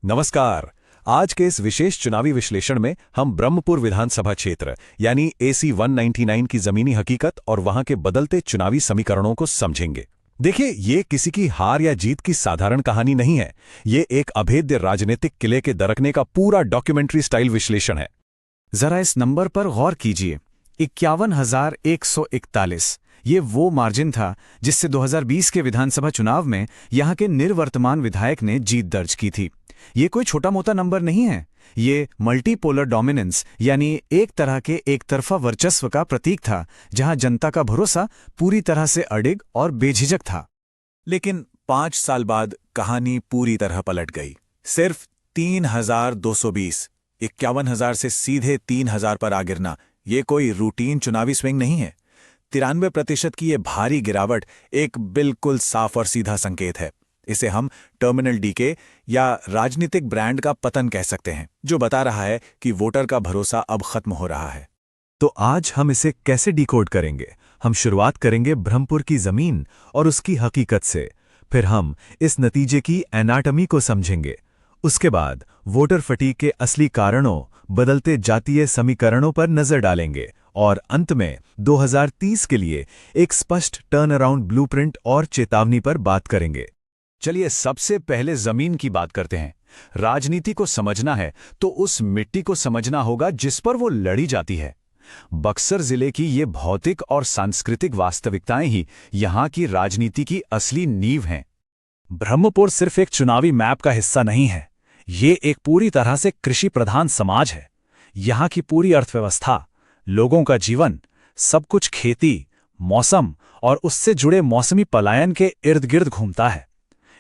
नमस्कार। आज के इस विशेष चुनावी विश्लेषण में हम ब्रह्मपुर विधानसभा क्षेत्र यानी AC 199 की जमीनी हकीकत और वहां के बदलते चुनावी समीकरणों को समझेंगे। देखिए, ये किसी की हार या जीत की साधारण कहानी नहीं है। ये एक अभेद्य राजनीतिक किले के दरकने का पूरा डॉक्यूमेंट्री स्टाइल विश्लेषण है। जरा इस नंबर पर गौर कीजिए, 51,141। ये वो मार्जिन था जिससे 2020 के विधानसभा चुनाव में यहां के निर्वर्तमान विधायक ने जीत दर्ज की थी। ये कोई छोटा मोटा नंबर नहीं है, ये मल्टीपोलर डोमिनेंस यानी एक तरह के एक तरफा वर्चस्व का प्रतीक था, जहां जनता का भरोसा पूरी तरह से अडिग और बेझिझक था। लेकिन 5 साल बाद कहानी पूरी तरह पलट गई। सिर्फ 3,220, 51,000 से सीधे 3,000 पर आ गिरना, ये कोई रूटीन चुनावी स्विंग नहीं है। 93% की ये भारी गिरावट एक बिल्कुल साफ और सीधा संकेत है। इसे हम टर्मिनल डीके या राजनीतिक ब्रांड का पतन कह सकते हैं, जो बता रहा है कि वोटर का भरोसा अब खत्म हो रहा है। तो आज हम इसे कैसे डिकोड करेंगे? हम शुरुआत करेंगे ब्रह्मपुर की जमीन और उसकी हकीकत से। फिर हम इस नतीजे की एनाटॉमी को समझेंगे। उसके बाद वोटर फटीग के असली कारणों, बदलते जातीय समीकरणों पर नजर डालेंगे और अंत में 2030 के लिए एक स्पष्ट टर्न अराउंड ब्लूप्रिंट और चेतावनी पर बात करेंगे। चलिए सबसे पहले जमीन की बात करते हैं। राजनीति को समझना है तो उस मिट्टी को समझना होगा जिस पर वो लड़ी जाती है। बक्सर जिले की ये भौतिक और सांस्कृतिक वास्तविकताएं ही यहां की राजनीति की असली नींव हैं। ब्रह्मपुर सिर्फ एक चुनावी मैप का हिस्सा नहीं है, ये एक पूरी तरह से कृषि प्रधान समाज है। यहाँ की पूरी अर्थव्यवस्था, लोगों का जीवन, सब कुछ खेती, मौसम और उससे जुड़े मौसमी पलायन के इर्द गिर्द घूमता है।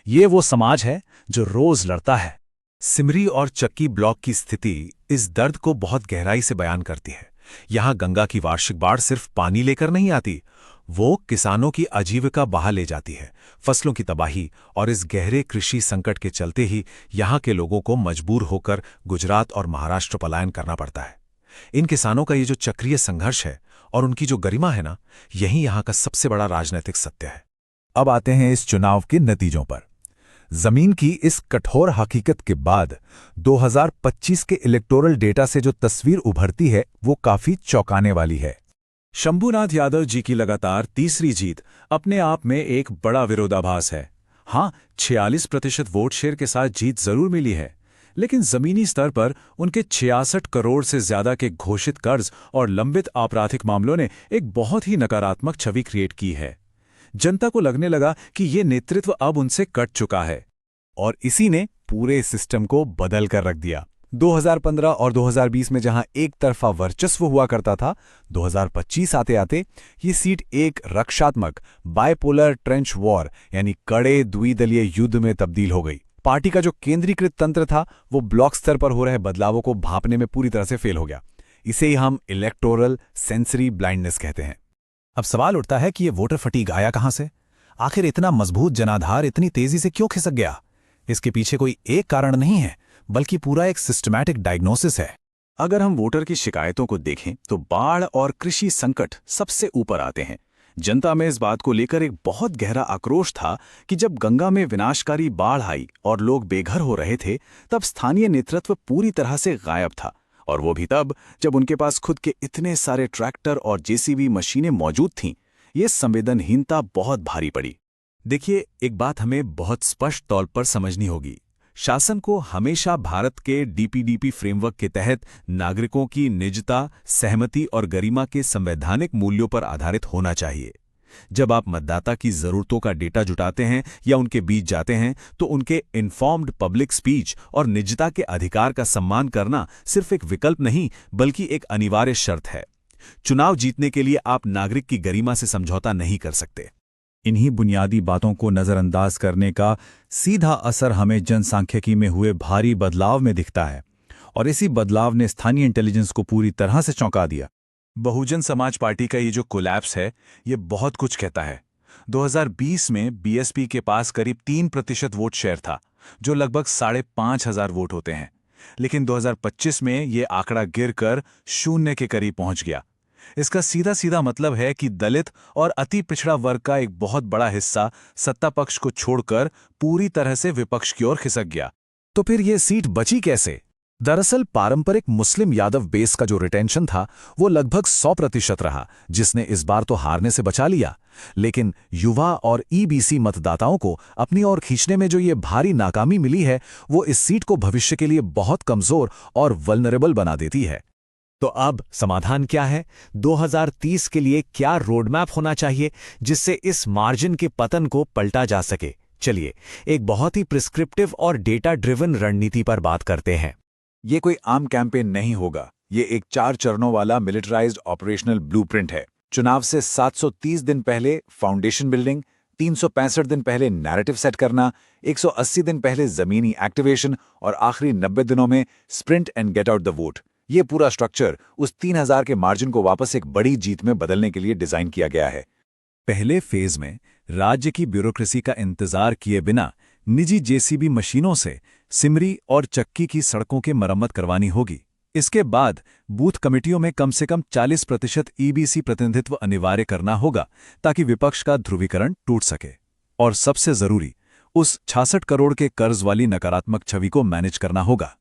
ये वो समाज है जो रोज लड़ता है। सिमरी और चक्की ब्लॉक की स्थिति इस दर्द को बहुत गहराई से बयान करती है। यहाँ गंगा की वार्षिक बाढ़ सिर्फ पानी लेकर नहीं आती, वो किसानों की आजीविका बहा ले जाती है। फसलों की तबाही और इस गहरे कृषि संकट के चलते ही यहाँ के लोगों को मजबूर होकर गुजरात और महाराष्ट्र पलायन करना पड़ता है। इन किसानों का ये जो चक्रीय संघर्ष है और उनकी जो गरिमा है ना, यही यहाँ का सबसे बड़ा राजनीतिक सत्य है। अब आते हैं इस चुनाव के नतीजों पर। जमीन की इस कठोर हकीकत के बाद 2025 के इलेक्टोरल डेटा से जो तस्वीर उभरती है वो काफी चौंकाने वाली है। शंभुनाथ यादव जी की लगातार तीसरी जीत अपने आप में एक बड़ा विरोधाभास है। हाँ, 46% वोट शेयर के साथ जीत जरूर मिली है, लेकिन जमीनी स्तर पर उनके 66 करोड़ से ज्यादा के घोषित कर्ज और लंबित आपराधिक मामलों ने एक बहुत ही नकारात्मक छवि क्रिएट की है। जनता को लगने लगा कि ये नेतृत्व अब उनसे कट चुका है और इसी ने पूरे सिस्टम को बदल कर रख दिया। 2015 और 2020 में जहां एक तरफा वर्चस्व हुआ करता था, 2025 आते आते ये सीट एक रक्षात्मक बायपोलर ट्रेंच वॉर यानी कड़े द्विदलीय युद्ध में तब्दील हो गई। पार्टी का जो केंद्रीकृत तंत्र था वो ब्लॉक स्तर पर हो रहे बदलावों को भांपने में पूरी तरह से फेल हो गया। इसे ही हम इलेक्टोरल सेंसरी ब्लाइंडनेस कहते हैं। अब सवाल उठता है कि ये वोटर फटीग आया कहां से? आखिर इतना मजबूत जनाधार इतनी तेजी से क्यों खिसक गया? इसके पीछे कोई एक कारण नहीं है, बल्कि पूरा एक सिस्टमैटिक डायग्नोसिस है। अगर हम वोटर की शिकायतों को देखें तो बाढ़ और कृषि संकट सबसे ऊपर आते हैं। जनता में इस बात को लेकर एक बहुत गहरा आक्रोश था कि जब गंगा में विनाशकारी बाढ़ आई और लोग बेघर हो रहे थे, तब स्थानीय नेतृत्व पूरी तरह से गायब था, और वो भी तब जब उनके पास खुद के इतने सारे ट्रैक्टर और जेसीबी मशीनें मौजूद थीं। ये संवेदनहीनता बहुत भारी पड़ी। देखिए, एक बात हमें बहुत स्पष्ट तौर पर समझनी होगी। शासन को हमेशा भारत के डीपीडीपी फ्रेमवर्क के तहत नागरिकों की निजता, सहमति और गरिमा के संवैधानिक मूल्यों पर आधारित होना चाहिए। जब आप मतदाता की जरूरतों का डेटा जुटाते हैं या उनके बीच जाते हैं, तो उनके इन्फॉर्म्ड पब्लिक स्पीच और निजता के अधिकार का सम्मान करना सिर्फ एक विकल्प नहीं, बल्कि एक अनिवार्य शर्त है। चुनाव जीतने के लिए आप नागरिक की गरिमा से समझौता नहीं कर सकते। इन्हीं बुनियादी बातों को नजरअंदाज करने का सीधा असर हमें जनसांख्यिकी में हुए भारी बदलाव में दिखता है, और इसी बदलाव ने स्थानीय इंटेलिजेंस को पूरी तरह से चौंका दिया। बहुजन समाज पार्टी का ये जो कोलैप्स है, ये बहुत कुछ कहता है। 2020 में बीएसपी के पास करीब 3% वोट शेयर था, जो लगभग 5,500 वोट होते हैं। लेकिन 2025 में ये आंकड़ा गिरकर 0 के करीब पहुंच गया। इसका सीधा सीधा मतलब है कि दलित और अति पिछड़ा वर्ग का एक बहुत बड़ा हिस्सा सत्ता पक्ष को छोड़कर पूरी तरह से विपक्ष की ओर खिसक गया। तो फिर ये सीट बची कैसे? दरअसल पारंपरिक मुस्लिम यादव बेस का जो रिटेंशन था वो लगभग 100% रहा, जिसने इस बार तो हारने से बचा लिया। लेकिन युवा और ईबीसी मतदाताओं को अपनी ओर खींचने में जो ये भारी नाकामी मिली है, वो इस सीट को भविष्य के लिए बहुत कमजोर और वल्नरेबल बना देती है। तो अब समाधान क्या है? 2030 के लिए क्या रोडमैप होना चाहिए जिससे इस मार्जिन के पतन को पलटा जा सके? चलिए एक बहुत ही प्रिस्क्रिप्टिव और डेटा ड्रिवन रणनीति पर बात करते हैं। ये कोई आम कैंपेन नहीं होगा। ये एक 4 चरणों वाला मिलिटराइज्ड ऑपरेशनल ब्लूप्रिंट है। चुनाव से 730 दिन पहले फाउंडेशन बिल्डिंग, 365 दिन पहले नैरेटिव सेट करना, 180 दिन पहले जमीनी एक्टिवेशन और आखिरी 90 दिनों में sprint and get out the vote. ये पूरा स्ट्रक्चर उस 3000 के मार्जिन को वापस एक बड़ी जीत में बदलने के लिए डिजाइन किया गया है। पहले फेज में राज्य की ब्यूरोक्रेसी का इंतजार किए बिना निजी जेसीबी मशीनों से सिमरी और चक्की की सड़कों की मरम्मत करवानी होगी। इसके बाद बूथ कमेटियों में कम से कम 40% ईबीसी प्रतिनिधित्व अनिवार्य करना होगा ताकि विपक्ष का ध्रुवीकरण टूट सके। और सबसे जरूरी, उस 66 करोड़ के कर्ज वाली नकारात्मक छवि को मैनेज करना होगा।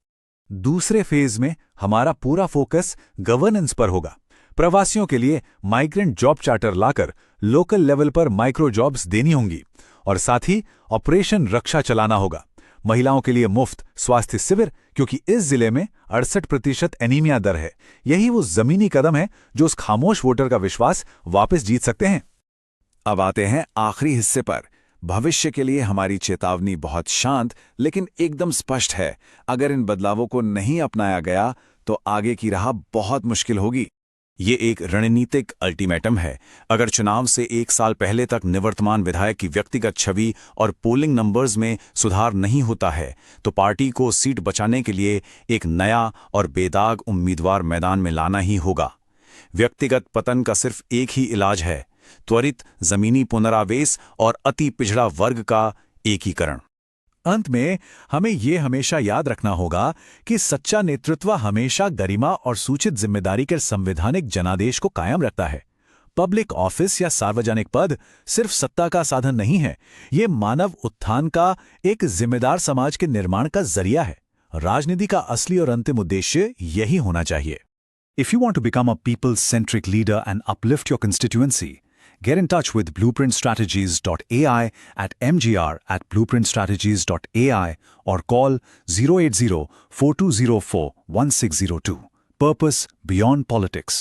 दूसरे फेज में हमारा पूरा फोकस गवर्नेंस पर होगा। प्रवासियों के लिए माइग्रेंट जॉब चार्टर लाकर लोकल लेवल पर माइक्रो जॉब्स देनी होंगी और साथ ही ऑपरेशन रक्षा चलाना होगा। महिलाओं के लिए मुफ्त स्वास्थ्य शिविर, क्योंकि इस जिले में 68% एनीमिया दर है। यही वो जमीनी कदम है जो उस खामोश वोटर का विश्वास वापस जीत सकते हैं। अब आते हैं आखिरी हिस्से पर। भविष्य के लिए हमारी चेतावनी बहुत शांत लेकिन एकदम स्पष्ट है। अगर इन बदलावों को नहीं अपनाया गया तो आगे की राह बहुत मुश्किल होगी। ये एक रणनीतिक अल्टीमेटम है। अगर चुनाव से 1 साल पहले तक निवर्तमान विधायक की व्यक्तिगत छवि और पोलिंग नंबर्स में सुधार नहीं होता है तो पार्टी को सीट बचाने के लिए एक नया और बेदाग उम्मीदवार मैदान में लाना ही होगा। व्यक्तिगत पतन का सिर्फ एक ही इलाज है, त्वरित जमीनी पुनरावेश और अति पिछड़ा वर्ग का एकीकरण। अंत में हमें ये हमेशा याद रखना होगा कि सच्चा नेतृत्व हमेशा गरिमा और सूचित जिम्मेदारी के संवैधानिक जनादेश को कायम रखता है। पब्लिक ऑफिस या सार्वजनिक पद सिर्फ सत्ता का साधन नहीं है, ये मानव उत्थान का एक जिम्मेदार समाज के निर्माण का जरिया है। राजनीति का असली और अंतिम उद्देश्य यही होना चाहिए। If you want to become a people-centric leader and uplift your constituency, get in touch with blueprintstrategies.ai at mgr@blueprintstrategies.ai or call 080-4204-1602. Purpose beyond politics.